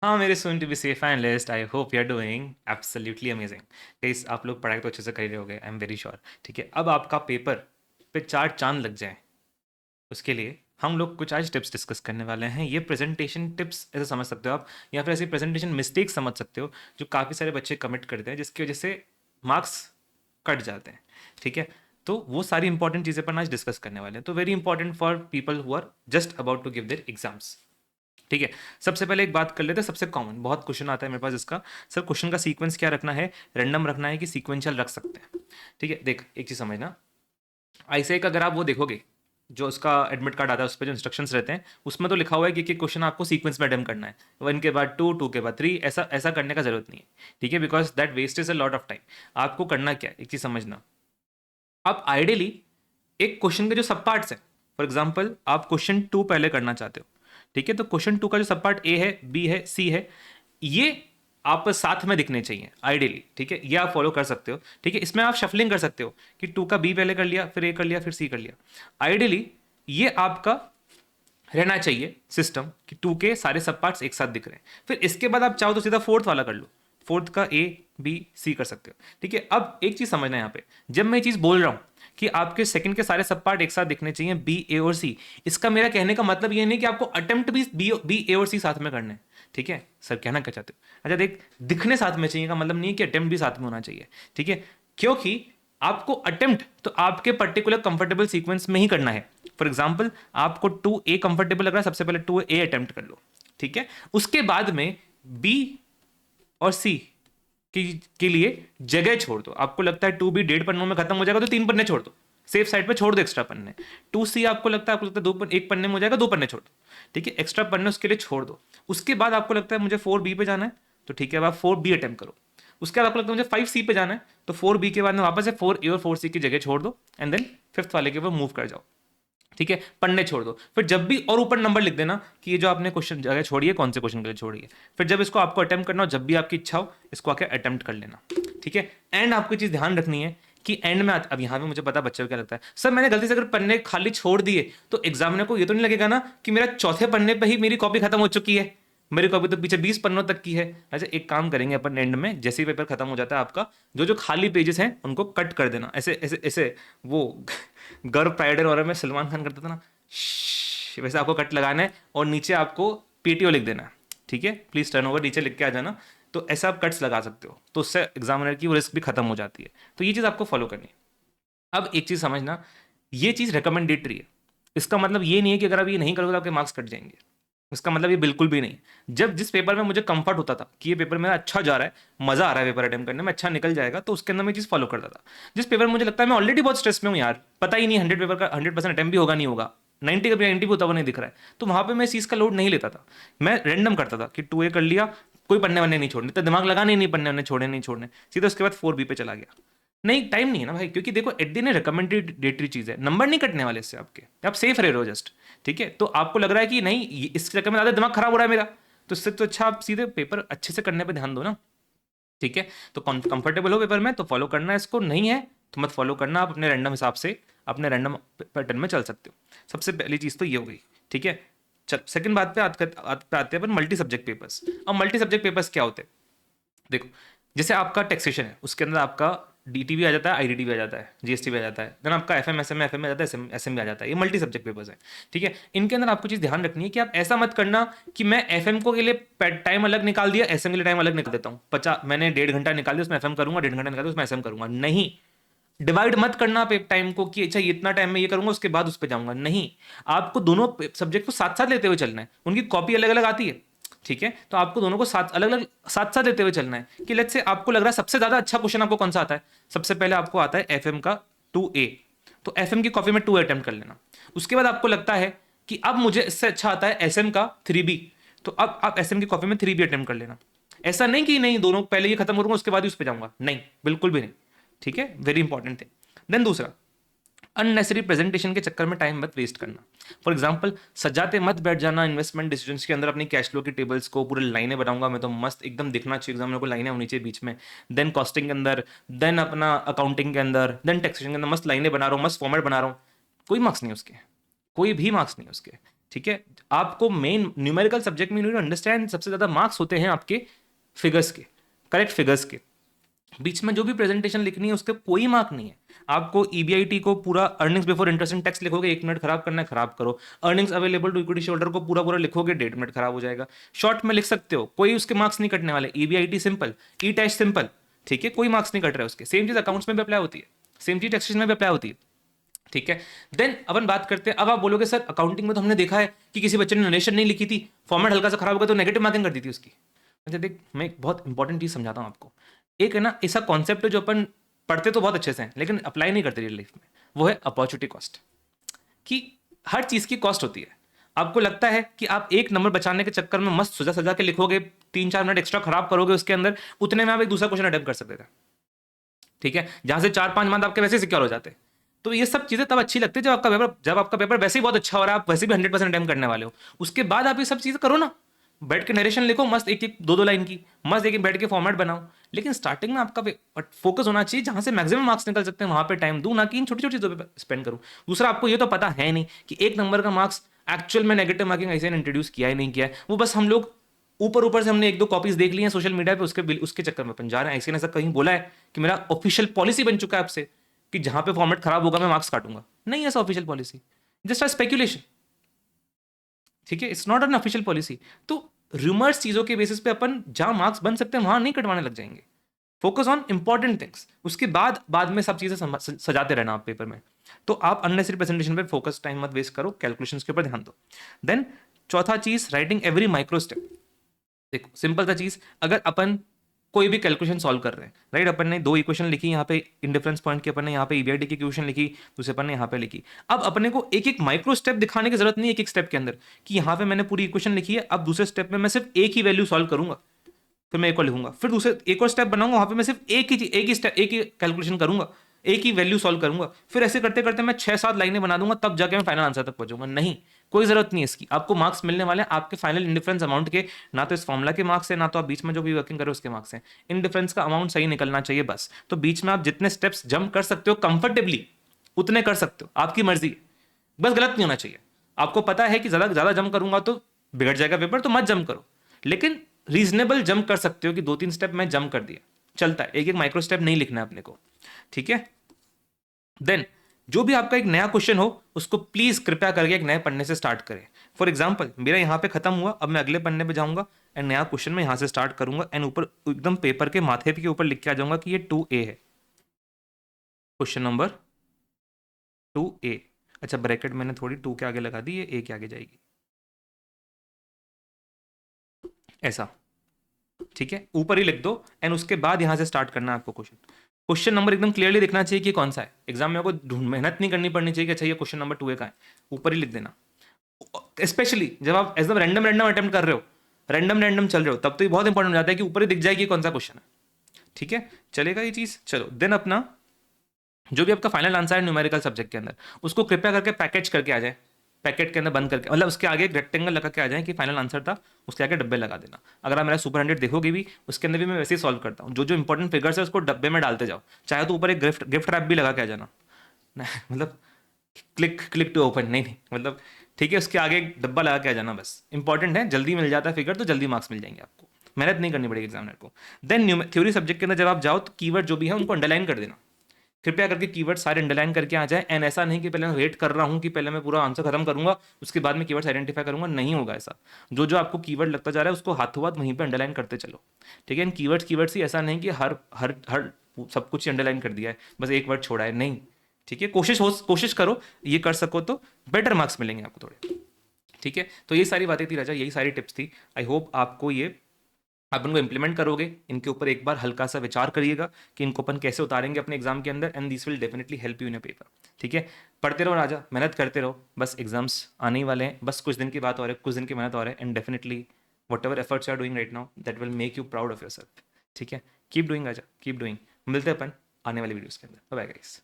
हाँ, मेरे soon to be C finalist, I hope you are doing absolutely amazing. Guys, आप लोग पढ़ाई तो अच्छे से कर ही रहे होगे, आई एम वेरी श्योर। ठीक है, अब आपका पेपर पे चार चांद लग जाए, उसके लिए हम लोग कुछ आज टिप्स डिस्कस करने वाले हैं। ये प्रेजेंटेशन टिप्स ऐसे समझ सकते हो आप, या फिर ऐसी प्रेजेंटेशन मिस्टेक समझ सकते हो जो काफ़ी सारे बच्चे कमिट करते हैं, जिसकी वजह से मार्क्स कट जाते हैं। ठीक है, तो वो सारी इंपॉर्टेंट चीज़ें पर आज डिस्कस करने वाले हैं, तो very important for people who are just about to give their exams. ठीक है, सबसे पहले एक बात कर लेते हैं, सबसे कॉमन बहुत क्वेश्चन आता है मेरे पास इसका। सर, क्वेश्चन का सीक्वेंस क्या रखना है, रैंडम रखना है कि सीक्वेंशियल रख सकते हैं? ठीक है, देख एक चीज़ समझना, ऐसे एक अगर आप वो देखोगे जो उसका एडमिट कार्ड आता है, उस पर जो इंस्ट्रक्शंस रहते हैं उसमें तो लिखा हुआ है कि क्वेश्चन आपको सीक्वेंस में अटेम्प्ट करना है, 1 के बाद 2, 2 के बाद 3, ऐसा ऐसा करने का जरूरत नहीं है। ठीक है, because that waste is a lot of time. आपको करना क्या है, एक चीज़ समझना, आप आइडियली एक क्वेश्चन के जो सब पार्ट्स हैं, फॉर एग्जाम्पल आप क्वेश्चन 2 पहले करना चाहते हो। ठीक है, तो क्वेश्चन 2 का जो सब पार्ट ए है, बी है, सी है, ये आप साथ में दिखने चाहिए आइडियली। ठीक है, ये आप फॉलो कर सकते हो। ठीक है, इसमें आप शफलिंग कर सकते हो कि 2 का बी पहले कर लिया, फिर ए कर लिया, फिर सी कर लिया। आइडियली ये आपका रहना चाहिए सिस्टम कि 2 के सारे सब पार्ट्स एक साथ दिख रहे हैं। फिर इसके बाद आप चाहो तो सीधा फोर्थ वाला कर लो, फोर्थ का ए बी सी कर सकते हो। ठीक है, अब एक चीज समझना यहाँ पे, जब मैं ये चीज बोल रहा हूँ कि आपके सेकंड के सारे सब पार्ट एक साथ दिखने चाहिए, बी ए और सी, इसका मेरा कहने का मतलब ये नहीं कि आपको अटेम्प्ट भी बी ए और सी साथ में करने हैं। ठीक है सर, कहना क्या चाहते हो? अच्छा देख, दिखने साथ में चाहिए का मतलब नहीं है कि अटेम्प्ट भी साथ में होना चाहिए। ठीक है, क्योंकि आपको अटेम्प्ट तो आपके पर्टिकुलर कंफर्टेबल सीक्वेंस में ही करना है। फॉर एग्जाम्पल आपको 2A कंफर्टेबल लग रहा है, सबसे पहले 2A अटेम्प्ट कर लो। ठीक है, उसके बाद में B और C के लिए जगह छोड़ दो। आपको लगता है 2B 1.5 पन्नों में खत्म हो जाएगा तो 3 पन्ने छोड़ दो, सेफ साइड पे छोड़ दो एक्स्ट्रा पन्ने। 2C आपको लगता है 1 पन्ने में हो जाएगा, 2 पन्ने छोड़ दो। ठीक है, एक्स्ट्रा पन्ने उसके लिए छोड़ दो। उसके बाद आपको लगता है मुझे 4B पे जाना है, तो ठीक है, अब आप 4B अटेम्प्ट करो। उसके बाद आपको लगता है मुझे 5C पे जाना है, तो 4B के बाद में वापस से 4A और 4C की जगह छोड़ दो, एंड देन फिफ्थ वाले के ऊपर मूव कर जाओ। ठीक है, पन्ने छोड़ दो, फिर जब भी और ऊपर नंबर लिख देना कि ये जो आपने क्वेश्चन जगह छोड़ी है कौन से क्वेश्चन के लिए छोड़ी है। फिर जब इसको आपको अटेम्प्ट करना हो, जब भी आपकी इच्छा हो, इसको आके अटेम्प्ट कर लेना। ठीक है, एंड आपको चीज ध्यान रखनी है कि एंड में अब यहाँ पे मुझे पता बच्चे को क्या लगता है, सर मैंने गलती से अगर पन्ने खाली छोड़ दिए तो एग्जामिनर को ये तो नहीं लगेगा ना कि मेरा चौथे पन्ने पे ही मेरी कॉपी खत्म हो चुकी है, मेरी कॉपी तो पीछे 20 पन्नों तक की है। अच्छा एक काम करेंगे अपन, एंड में जैसे ही पेपर खत्म हो जाता है आपका, जो जो खाली पेजेस हैं उनको कट कर देना, ऐसे ऐसे ऐसे वो गर्व प्राइड एंड ऑनर में सलमान खान करता था ना, वैसे आपको कट लगाना है और नीचे आपको पीटीओ लिख देना है। ठीक है, प्लीज टर्न ओवर नीचे लिख के आ जाना। तो ऐसा आप कट्स लगा सकते हो, तो उससे एग्जामिनर की वो रिस्क भी खत्म हो जाती है। तो ये चीज़ आपको फॉलो करनी है। अब एक चीज़ समझना, ये चीज़ रिकमेंडेटरी है, इसका मतलब ये नहीं है कि अगर आप ये नहीं करोगे तो आपके मार्क्स कट जाएंगे, इसका मतलब ये बिल्कुल भी नहीं। जब जिस पेपर में मुझे कंफर्ट होता था कि ये पेपर मेरा अच्छा जा रहा है, मजा आ रहा है पेपर अटेम्प्ट करने में, अच्छा निकल जाएगा, तो उसके अंदर मैं चीज़ फॉलो करता था। जिस पेपर में मुझे लगता है मैं ऑलरेडी बहुत स्ट्रेस में हूँ यार, पता ही नहीं 100 पेपर का 100% अटेम्प्ट भी होगा नहीं होगा, 90 का भी 90 भी होता हुआ नहीं दिख रहा है, तो वहां पे मैं इस चीज़ का लोड नहीं लेता था। मैं रैंडम करता था कि 2A कर लिया, कोई पन्ने वन्ने नहीं छोड़ने, तो दिमाग लगाने नहीं, पन्ने वन्ने छोड़ने नहीं छोड़ने, सीधे उसके बाद 4B पे चला गया। नहीं, टाइम नहीं है ना भाई, क्योंकि देखो एट दिन रिकमेंडेटरी चीज़ है, नंबर नहीं कटने वाले इससे आपके, आप सेफ रह रहे हो जस्ट। ठीक है, तो आपको लग रहा है कि नहीं इस चक्कर में ज़्यादा दिमाग खराब हो रहा है मेरा, तो इससे तो अच्छा आप सीधे पेपर अच्छे से करने पे ध्यान दो ना। ठीक है, तो कंफर्टेबल हो पेपर में तो फॉलो करना है इसको, नहीं है तो मत फॉलो करना, आप अपने रैंडम हिसाब से अपने रैंडम पैटर्न में चल सकते हो। सबसे पहली चीज़ तो ये हो गई। ठीक है, चल सेकंड बात पे आते हैं अपन, मल्टी सब्जेक्ट पेपर्स। अब मल्टी सब्जेक्ट पेपर्स क्या होते हैं, देखो जैसे आपका टैक्सेशन है, उसके अंदर आपका डीटी भी आ जाता है, आईडीटी भी आ जाता है, जीएसटी भी आ जाता है, देन आपका एफएम एसएम में आ जाता है, एसएम भी आ जाता है, ये मल्टी सब्जेक्ट पेपर्स हैं। ठीक है, इनके अंदर आपको चीज़ ध्यान रखनी है कि आप ऐसा मत करना कि मैं एफएम को के लिए टाइम अलग निकाल दिया, एसएम के लिए टाइम अलग निकाल देता हूँ, 50 मैंने 1.5 घंटा निकाल दिया उसमें एफएम करूंगा, 1.5 घंटा निकाल दिया उसमें एसएम करूंगा, नहीं। डिवाइड मत करना आप टाइम को कि अच्छा इतना टाइम में ये करूंगा उसके बाद उस पर जाऊंगा, नहीं। आपको दोनों सब्जेक्ट को साथ साथ लेते हुए चलना है, उनकी कॉपी अलग अलग आती है। ठीक है, तो आपको दोनों को साथ अलग अलग साथ साथ लेते हुए चलना है कि लेट्स से आपको लग रहा है सबसे ज्यादा अच्छा क्वेश्चन आपको कौन सा आता है, सबसे पहले आपको आता है एफएम का 2A, तो एफएम की कॉपी में 2A अटेम्प्ट कर लेना। उसके बाद आपको लगता है कि अब मुझे इससे अच्छा आता है एसएम का 3B, तो अब आप एसएम की कॉपी में 3B अटेम्प्ट कर लेना। ऐसा नहीं कि नहीं दोनों पहले ये खत्म करूंगा उसके बाद ही उस पर जाऊंगा, नहीं, बिल्कुल भी नहीं। ठीक है, वेरी इंपॉर्टेंट थिंग। देन दूसरा, अननेसेसरी प्रेजेंटेशन के चक्कर में टाइम मत वेस्ट करना। फॉर एग्जाम्पल सजाते मत बैठ जाना इन्वेस्टमेंट डिसीजंस के अंदर अपनी कैश फ्लो की टेबल्स को, पूरे लाइनें बनाऊंगा मैं तो मस्त एकदम दिखना चाहिए एग्जामिनर को, लाइनें होनी चाहिए बीच में, देन कॉस्टिंग के अंदर, देन अपना अकाउंटिंग के अंदर, देन टैक्सेशन के अंदर मस्त लाइनें बना रहा हूँ, मस्त फॉर्मेट बना रहा हूँ, कोई मार्क्स नहीं उसके, कोई भी मार्क्स नहीं उसके। ठीक है, आपको मेन न्यूमेरिकल सब्जेक्ट में यू अंडरस्टैंड सबसे ज़्यादा मार्क्स होते हैं आपके फिगर्स के, करेक्ट फिगर्स के। बीच में जो भी प्रेजेंटेशन लिखनी है उसके कोई मार्क नहीं है। आपको ईबीआईटी को पूरा earnings before interest and tax लिखोगे, 1 मिनट खराब करना है खराब करो। Earnings available to equity share holder को पूरा पूरा लिखोगे, 1.5 मिनट खराब हो जाएगा। शॉर्ट में लिख सकते हो, कोई उसके मार्क्स नहीं कटने वाले। ईबीआईटी सिंपल, ई टेस्ट सिंपल, ठीक है, कोई मार्क्स नहीं कट रहे उसके। सेम चीज अकाउंट्स में भी अप्लाई होती है, सेम चीज टैक्सेशन में भी अप्लाई होती है, ठीक है। देन अपन बात करते हैं, अब आप बोलोगे सर अकाउंटिंग में तो हमने देखा है कि किसी बच्चे ने नरेशन नहीं लिखी थी, फॉर्मेट हल्का सा खराब हो गया तो नेगेटिव मार्किंग कर दी थी उसकी। अच्छा देख, मैं एक बहुत इंपॉर्टेंट चीज समझाता हूँ आपको। एक है ना ऐसा कॉन्सेप्ट है जो अपन पढ़ते तो बहुत अच्छे से हैं लेकिन अप्लाई नहीं करते रियल लाइफ में, वो है अपॉर्चुनिटी कॉस्ट। कि हर चीज की कॉस्ट होती है। आपको लगता है कि आप 1 नंबर बचाने के चक्कर में मस्त सजा सजा के लिखोगे, 3-4 मिनट एक्स्ट्रा खराब करोगे उसके अंदर, उतने में आप एक दूसरा क्वेश्चन अटेम्प्ट कर सकते थे, ठीक है, जहां से 4-5 मार्क्स आपके वैसे सिक्योर हो जाते। तो ये सब चीजें तब अच्छी लगती है जब आपका पेपर वैसे ही बहुत अच्छा हो रहा है, आप वैसे भी 100% अटेम्प्ट करने वाले हो। उसके बाद आप ये सब चीजें करो ना, बैठ के नरेशन लिखो मस्त, एक एक 2-2 लाइन की, मस्त एक एक बैठ के फॉर्मेट बनाओ। लेकिन स्टार्टिंग में आपका फोकस होना चाहिए जहां से मैक्सिमम मार्क्स निकल सकते हैं, वहां पे टाइम दूं, ना कि इन छोटी छोटी चीजों पे स्पेंड करूं। दूसरा, आपको ये तो पता है नहीं कि 1 नंबर का मार्क्स एक्चुअल में नेगेटिव मार्किंग ऐसे इंट्रोड्यूस किया है नहीं किया है, वो बस हम लोग ऊपर ऊपर से हमने 1-2 कॉपीज देख ली हैं सोशल मीडिया पे, उसके चक्कर में अपन जा रहे हैं। ऐसे ऐसा कहीं बोला है कि मेरा ऑफिशियल पॉलिसी बन चुका है आपसे कि जहां पे फॉर्मेट खराब होगा मैं मार्क्स काटूंगा? नहीं ऐसा official policy, just a speculation, ठीक है, it's not an official policy. तो रूमर्स चीजों के बेसिस पे अपन जहां मार्क्स बन सकते हैं वहां नहीं कटवाने लग जाएंगे। फोकस ऑन इंपॉर्टेंट थिंग्स, उसके बाद में सब चीजें सजाते रहना आप पेपर में। तो आप अननेसेसरी प्रेजेंटेशन पे फोकस टाइम मत वेस्ट करो, कैलकुलेशंस के ऊपर ध्यान दो। देन चौथा चीज, राइटिंग एवरी माइक्रो स्टेप। देखो सिंपल सा चीज, अगर अपन कोई भी कैलकुलेशन सॉल्व कर रहे हैं, राइट, अपन ने 2 इक्वेशन लिखी यहाँ पे इंडिफरेंस पॉइंट की, अपन ने यहाँ पे ईबीआईटी की इक्वेशन लिखी, दूसरे अपन ने यहाँ पे लिखी। अब अपने को एक एक माइक्रो स्टेप दिखाने की जरूरत नहीं है एक एक स्टेप के अंदर, कि यहाँ पे मैंने पूरी इक्वेशन लिखी है, अब दूसरे स्टेप में मैं सिर्फ एक ही वैल्यू सॉल्व करूंगा, फिर मैं एक और लिखूंगा, फिर दूसरे एक और स्टेप बनाऊंगा, वहां पे मैं सिर्फ एक ही कैलकुलेशन करूंगा, एक ही वैल्यू सॉल्व करूंगा, फिर ऐसे करते करते मैं 6-7 लाइनें बना दूंगा, तब जाके मैं फाइनल आंसर तक पहुंचूंगा। नहीं, कोई जरूरत नहीं है इसकी। आपको मार्क्स मिलने वाले हैं आपके फाइनल इंडिफरेंस अमाउंट के, ना तो इस फॉर्मुला के मार्क्स है, ना तो आप बीच में जो भी वर्किंग करो उसके मार्क्स हैं। इंडिफरेंस का अमाउंट सही निकलना चाहिए बस। तो बीच में आप जितने स्टेप्स जंप कर सकते हो कंफर्टेबली उतने कर सकते हो, आपकी मर्जी, बस गलत नहीं होना चाहिए। आपको पता है कि ज्यादा ज्यादा जंप करूंगा तो बिगड़ जाएगा पेपर, तो मत जंप करो, लेकिन रीजनेबल जंप कर सकते हो कि 2-3 स्टेप मैं जंप कर दिया, चलता है, एक एक माइक्रो स्टेप नहीं लिखना है अपने को, ठीक है। देन जो भी आपका एक नया क्वेश्चन हो उसको प्लीज कृपया करके एक नए पन्ने से स्टार्ट करें। फॉर एग्जाम्पल मेरा यहाँ पे खत्म हुआ, अब मैं अगले पन्ने पे जाऊंगा एंड नया क्वेश्चन मैं यहाँ से स्टार्ट करूंगा एंड ऊपर एकदम पेपर के माथे के ऊपर लिख के आ जाऊंगा कि ये 2A है, क्वेश्चन नंबर 2A। अच्छा ब्रैकेट मैंने थोड़ी 2 के आगे लगा दी, ये A के आगे जाएगी, ऐसा, ठीक है, ऊपर ही लिख दो एंड उसके बाद यहां से स्टार्ट करना है आपको क्वेश्चन। क्वेश्चन नंबर एकदम क्लियरली दिखना चाहिए कि कौन सा है। एग्जाम में आपको मेहनत नहीं करनी पड़नी चाहिए कि अच्छा ये क्वेश्चन नंबर 2A का है, ऊपर ही लिख देना। स्पेशली जब आप एकदम रैंडम रैंडम अटेम्प्ट कर रहे हो, रैंडम चल रहे हो, तब तो ये बहुत इंपॉर्टेंट हो जाता है कि ऊपर ही दिख जाए कि कौन सा क्वेश्चन है, ठीक है, चलेगा ये चीज। चलो देन अपना जो भी आपका फाइनल आंसर है न्यूमेरिकल सब्जेक्ट के अंदर, उसको कृपया करके पैकेज करके आ जाए, पैकेट के अंदर बंद करके, मतलब उसके आगे एक रेक्टेंगल लगा के आ जाए कि फाइनल आंसर था, उसके आगे डब्बे लगा देना। अगर आप मेरा सुपर 100 देखोगे भी उसके अंदर भी मैं वैसे ही सॉल्व करता हूँ, जो जो इंपॉर्टेंट फिगर्स है उसको डब्बे में डालते जाओ, चाहे तो ऊपर एक गिफ्ट रैप भी लगा के आ जाना मतलब क्लिक टू ओपन, नहीं मतलब, ठीक है, उसके आगे एक डब्बा लगा के आ जाना, बस इंपॉर्टेंट है, जल्दी मिल जाता है फिगर तो जल्दी मार्क्स मिल जाएंगे आपको, मेहनत नहीं करनी पड़ेगी एग्जामिनर को। देन थ्योरी सब्जेक्ट के अंदर जब आप जाओ तो कीवर्ड जो भी है उनको अंडरलाइन कर देना, कृपया करके कीवर्ड सारे अंडरलाइन करके आ जाए। एंड ऐसा नहीं कि पहले मैं वेट कर रहा हूं कि पहले मैं पूरा आंसर खत्म करूंगा उसके बाद में कीवर्ड्स आइडेंटिफाई करूंगा, नहीं होगा ऐसा। जो जो आपको कीवर्ड लगता जा रहा है उसको हाथों हाथ वहीं पे अंडरलाइन करते चलो, ठीक है। इन कीवर्ड्स ही ऐसा नहीं कि हर हर हर सब कुछ अंडरलाइन कर दिया है, बस एक वर्ड छोड़ा है, नहीं, ठीक है। कोशिश करो ये कर सको तो बेटर मार्क्स मिलेंगे आपको थोड़े, ठीक है। तो ये सारी बातें थी राजा, यही सारी टिप्स थी। आई होप आपको ये आप इनको इंप्लीमेंट करोगे, इनके ऊपर एक बार हल्का सा विचार करिएगा कि इनको अपन कैसे उतारेंगे अपने एग्जाम के अंदर, and this will definitely help you in paper, ठीक है। पढ़ते रहो राजा, मेहनत करते रहो, बस एग्जाम्स आने ही वाले हैं, बस कुछ दिन की बात और है, कुछ दिन की मेहनत और है, and definitely whatever efforts are doing right now that will make you proud of yourself, ठीक है। कीप डूइंग राजा, कीप डूइंग। मिलते हैं अपन आने वाली वीडियोस के अंदर, बाय गाइस।